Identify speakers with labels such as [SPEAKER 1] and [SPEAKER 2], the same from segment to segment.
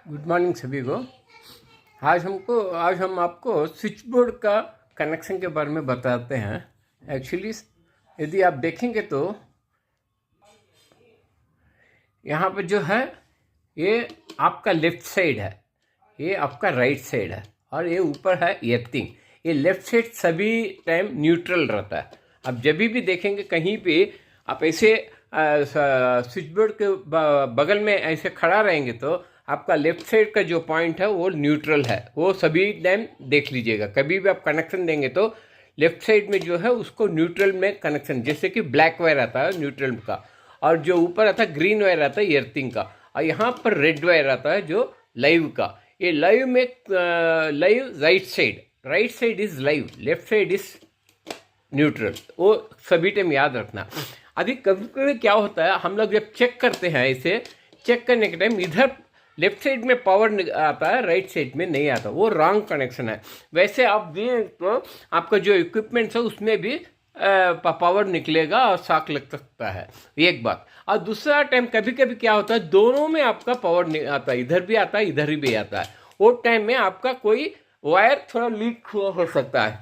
[SPEAKER 1] Good morning सभी को। आज हम आपको स्विच बोर्ड का कनेक्शन के बारे में बताते हैं। एक्चुअली यदि आप देखेंगे तो यहाँ पर जो है ये आपका लेफ्ट साइड है, ये आपका राइट साइड है और ये ऊपर है एर्थिंग। ये लेफ्ट साइड सभी टाइम न्यूट्रल रहता है। आप जब भी देखेंगे कहीं पे आप ऐसे स्विच बोर्ड के बगल में ऐसे खड़ा रहेंगे तो आपका लेफ्ट साइड का जो पॉइंट है वो न्यूट्रल है। वो सभी टाइम देख लीजिएगा। कभी भी आप कनेक्शन देंगे तो लेफ्ट साइड में जो है उसको न्यूट्रल में कनेक्शन, जैसे कि ब्लैक वायर आता है न्यूट्रल का, और जो ऊपर आता है ग्रीन वायर आता है एर्थिंग का, और यहाँ पर रेड वायर आता है जो लाइव का। ये लाइव में live right side is live, left side is neutral. वो सभी टाइम याद रखना। अभी कभी कभी क्या होता है, हम लोग जब चेक करते हैं, ऐसे चेक करने के टाइम इधर लेफ्ट साइड में पावर आता है, राइट साइड में नहीं आता, वो रॉन्ग कनेक्शन है। वैसे आप दें तो आपका जो इक्विपमेंट्स है उसमें भी पावर निकलेगा और शॉक लग सकता है, एक बात। और दूसरा टाइम कभी कभी क्या होता है, दोनों में आपका पावर आता है, इधर भी आता है इधर भी आता है। वो टाइम में आपका कोई वायर थोड़ा लीक हुआ हो सकता है,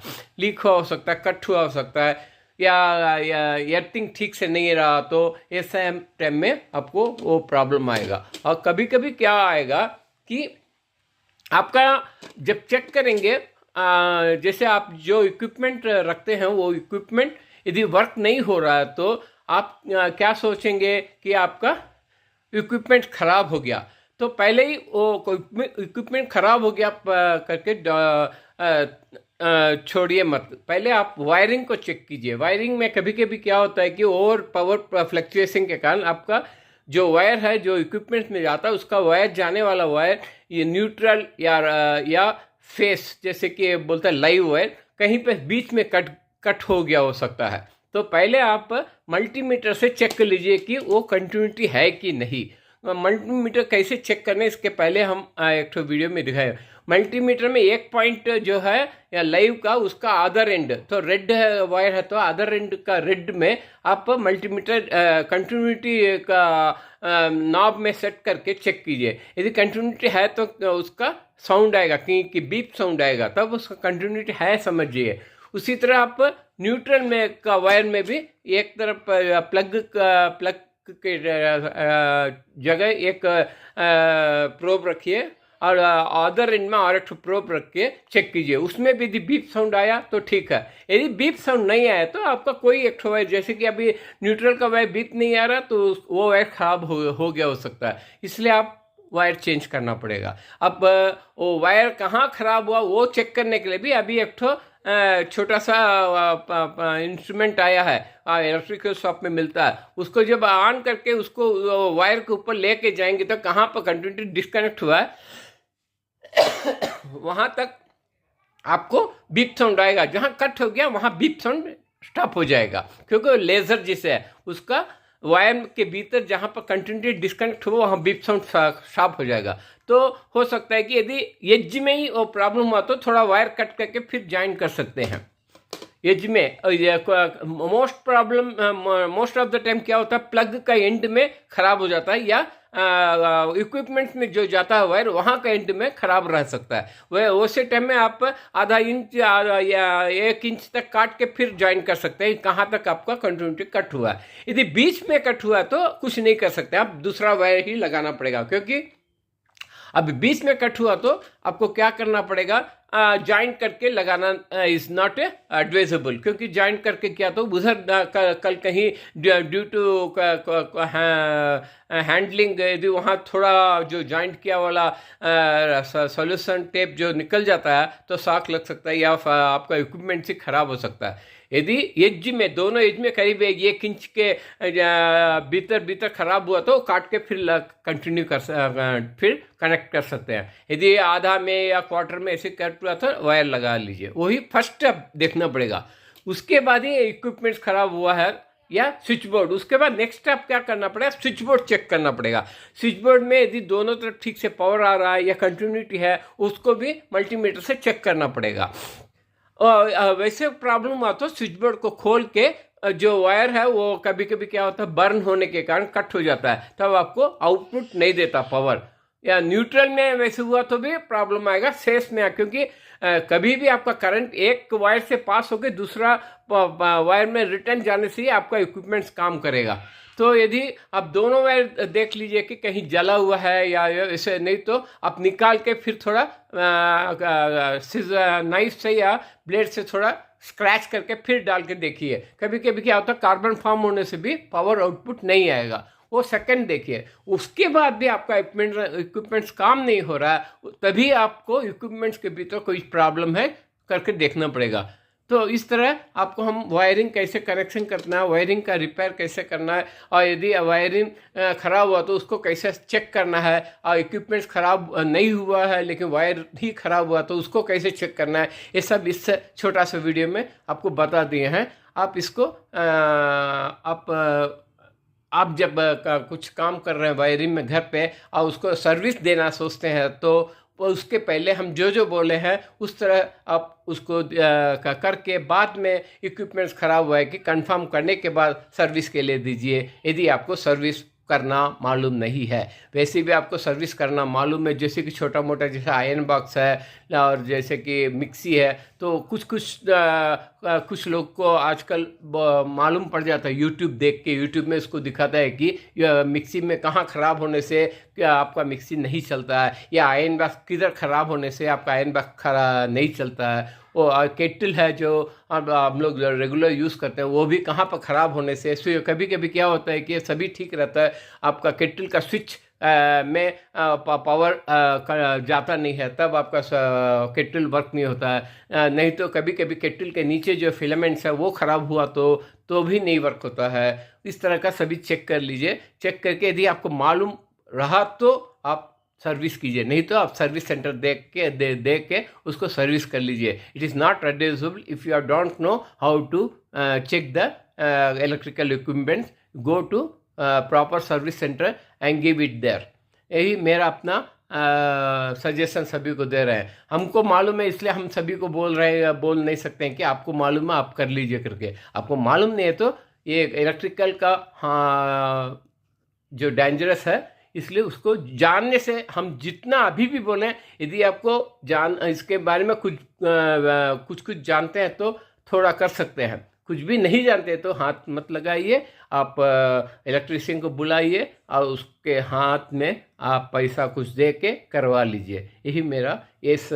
[SPEAKER 1] कट हुआ हो सकता है, या एर्थिंग ठीक से नहीं रहा, तो ऐसे टाइम में आपको वो प्रॉब्लम आएगा। और कभी कभी क्या आएगा कि आपका जब चेक करेंगे, जैसे आप जो इक्विपमेंट रखते हैं वो इक्विपमेंट यदि वर्क नहीं हो रहा है तो आप क्या सोचेंगे कि आपका इक्विपमेंट खराब हो गया। तो पहले ही वो इक्विपमेंट खराब हो गया करके छोड़िए मत, पहले आप वायरिंग को चेक कीजिए। वायरिंग में कभी कभी क्या होता है कि ओवर पावर फ्लक्चुएशन के कारण आपका जो वायर है जो इक्विपमेंट में जाता है, उसका वायर जाने वाला वायर ये न्यूट्रल या फेस, जैसे कि बोलता है लाइव वायर, कहीं पे बीच में कट हो गया हो सकता है। तो पहले आप मल्टीमीटर से चेक कर लीजिए कि वो कंटिन्यूटी है कि नहीं। मल्टीमीटर कैसे चेक करना है इसके पहले हम एक तो वीडियो में दिखाए। मल्टीमीटर में एक पॉइंट जो है या लाइव का, उसका अदर एंड तो रेड वायर है, तो अदर एंड का रेड में आप मल्टीमीटर कंटिन्यूटी का नॉब में सेट करके चेक कीजिए। यदि कंटिन्यूटी है तो उसका साउंड आएगा कि बीप साउंड आएगा, तब उसका कंटिन्यूटी है समझिए। उसी तरह आप न्यूट्रल में का वायर में भी एक तरफ प्लग के जगह एक प्रोब रखिए और अदर एंड में और एक प्रोब रख के चेक कीजिए। उसमें भी यदि बीप साउंड आया तो ठीक है, यदि बीप साउंड नहीं आया तो आपका कोई एक वायर, जैसे कि अभी न्यूट्रल का वायर बीप नहीं आ रहा तो वो वायर खराब हो गया हो सकता है, इसलिए आप वायर चेंज करना पड़ेगा। अब वो वायर कहाँ खराब हुआ वो चेक करने के लिए भी अभी एक छोटा सा इंस्ट्रूमेंट आया है, इलेक्ट्रिकल शॉप में मिलता है। उसको जब ऑन करके उसको वायर के ऊपर लेके जाएंगे तो कहाँ पर कंटिन्यूटी डिस्कनेक्ट हुआ है वहाँ तक आपको बीप साउंड आएगा। जहाँ कट हो गया वहाँ बीप साउंड स्टॉप हो जाएगा, क्योंकि लेजर जिसे है उसका वायर के भीतर जहाँ पर कंटिन्यूटी डिस्कनेक्ट हुआ वहाँ बीप साउंड स्टॉप हो जाएगा। तो हो सकता है कि यदि एज में ही वो प्रॉब्लम हुआ तो थोड़ा वायर कट करके फिर ज्वाइन कर सकते हैं एज में। मोस्ट ऑफ द टाइम क्या होता है, प्लग का एंड में खराब हो जाता है, या इक्विपमेंट में जो जाता है वायर वहाँ का एंड में खराब रह सकता है। वह उसी टाइम में आप आधा इंच या 1 इंच तक काट के फिर ज्वाइन कर सकते हैं कहाँ तक आपका कंटिन्यूटी कट हुआ है। यदि बीच में कट हुआ तो कुछ नहीं कर सकते, आप दूसरा वायर ही लगाना पड़ेगा। क्योंकि अब बीच में कट हुआ तो आपको क्या करना पड़ेगा, ज्वाइंट करके लगाना इज नॉट एडवाइजेबल। क्योंकि ज्वाइंट करके क्या तो उधर कल कहीं ड्यू टू हैंडलिंग यदि वहाँ थोड़ा जो ज्वाइंट किया वाला सॉल्यूशन टेप जो निकल जाता है तो शॉक लग सकता है, या आपका इक्विपमेंट से खराब हो सकता है। यदि एज में दोनों एज में करीब 1 इंच के भीतर खराब हुआ तो काट के फिर कंटिन्यू फिर कनेक्ट कर सकते हैं। यदि आधा में या क्वार्टर में ऐसे कट हुआ तो वायर लगा लीजिए, वही फर्स्ट स्टेप देखना पड़ेगा। उसके बाद ही इक्विपमेंट खराब हुआ है या स्विच बोर्ड, उसके बाद नेक्स्ट स्टेप क्या करना पड़ेगा, स्विच बोर्ड चेक करना पड़ेगा। स्विच बोर्ड में यदि दोनों तरफ ठीक से पावर आ रहा है या कंटिन्यूटी है, उसको भी मल्टीमीटर से चेक करना पड़ेगा। और वैसे प्रॉब्लम हुआ तो स्विच बोर्ड को खोल के जो वायर है वो कभी कभी क्या होता है, बर्न होने के कारण कट हो जाता है, तब आपको आउटपुट नहीं देता पावर। या न्यूट्रल में वैसे हुआ तो भी प्रॉब्लम आएगा, सेल्स में क्योंकि कभी भी आपका करंट एक वायर से पास होकर दूसरा वायर में रिटर्न जाने से ही आपका इक्विपमेंट्स काम करेगा। तो यदि आप दोनों वायर देख लीजिए कि कहीं जला हुआ है या ऐसे, नहीं तो आप निकाल के फिर थोड़ा नाइफ से या ब्लेड से थोड़ा स्क्रैच करके फिर डाल के देखिए। कभी कभी क्या होता है, कार्बन फॉर्म होने से भी पावर आउटपुट नहीं आएगा, वो सेकंड देखिए। उसके बाद भी आपका इक्विपमेंट्स काम नहीं हो रहा है, तभी आपको इक्विपमेंट्स के भीतर कोई प्रॉब्लम है करके देखना पड़ेगा। तो इस तरह आपको हम वायरिंग कैसे कनेक्शन करना है, वायरिंग का रिपेयर कैसे करना है, और यदि वायरिंग ख़राब हुआ तो उसको कैसे चेक करना है, और इक्विपमेंट्स ख़राब नहीं हुआ है लेकिन वायर ही ख़राब हुआ तो उसको कैसे चेक करना है, ये सब इस छोटा सा वीडियो में आपको बता दिए हैं। आप इसको आप जब कुछ काम कर रहे हैं वायरिंग में घर पे और उसको सर्विस देना सोचते हैं तो उसके पहले हम जो जो बोले हैं उस तरह आप उसको करके बाद में इक्विपमेंट्स ख़राब हुआ है कि कंफर्म करने के बाद सर्विस के लिए दीजिए, यदि आपको सर्विस करना मालूम नहीं है। वैसे भी आपको सर्विस करना मालूम है, जैसे कि छोटा मोटा जैसे आयरन बॉक्स है और जैसे कि मिक्सी है, तो कुछ लोग को आजकल मालूम पड़ जाता है यूट्यूब देख के। यूट्यूब में इसको दिखाता है कि मिक्सी में कहाँ ख़राब होने से आपका मिक्सी नहीं चलता है, या आयरन बॉक्स किधर ख़राब होने से आपका आयरन बॉक्स नहीं चलता है। वो केटल है जो हम लोग रेगुलर यूज़ करते हैं, वो भी कहाँ पर ख़राब होने से। कभी कभी क्या होता है कि सभी ठीक रहता है, आपका केटल का स्विच में पावर जाता नहीं है, तब आपका केटल वर्क नहीं होता है। नहीं तो कभी कभी केटल के नीचे जो फिलामेंट्स है वो ख़राब हुआ तो भी नहीं वर्क होता है। इस तरह का सभी चेक कर लीजिए। चेक करके यदि आपको मालूम रहा तो आप सर्विस कीजिए, नहीं तो आप सर्विस सेंटर देख के उसको सर्विस कर लीजिए। It is not advisable if you don't know how to check the electrical equipments, go to proper service centre and give it there. यही मेरा अपना सजेशन सभी को दे रहे हैं। हमको मालूम है इसलिए हम सभी को बोल नहीं सकते हैं कि आपको मालूम है आप कर लीजिए करके। आपको मालूम नहीं है तो ये इलेक्ट्रिकल का जो डेंजरस है, इसलिए उसको जानने से हम जितना अभी भी बोलें, यदि आपको इसके बारे में कुछ जानते हैं तो थोड़ा कर सकते हैं, कुछ भी नहीं जानते तो हाथ मत लगाइए। आप इलेक्ट्रीशियन को बुलाइए और उसके हाथ में आप पैसा कुछ दे के करवा लीजिए। यही मेरा इस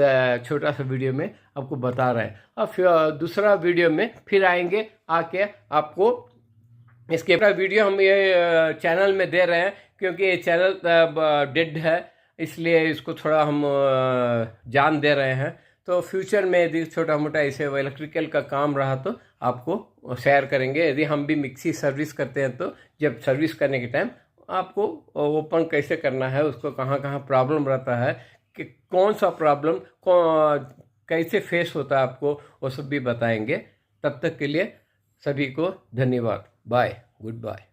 [SPEAKER 1] छोटा सा वीडियो में आपको बता रहे हैं। और फिर दूसरा वीडियो में फिर आएंगे, आके आपको इसके वीडियो हम ये चैनल में दे रहे हैं क्योंकि ये चैनल डेड है, इसलिए इसको थोड़ा हम जान दे रहे हैं। तो फ्यूचर में यदि छोटा मोटा ऐसे इलेक्ट्रिकल का काम रहा तो आपको शेयर करेंगे। यदि हम भी मिक्सी सर्विस करते हैं तो जब सर्विस करने के टाइम आपको ओपन कैसे करना है, उसको कहाँ कहाँ प्रॉब्लम रहता है, कि कौन सा प्रॉब्लम कैसे फेस होता है आपको, वो सब भी बताएंगे। तब तक के लिए सभी को धन्यवाद। Bye, good bye.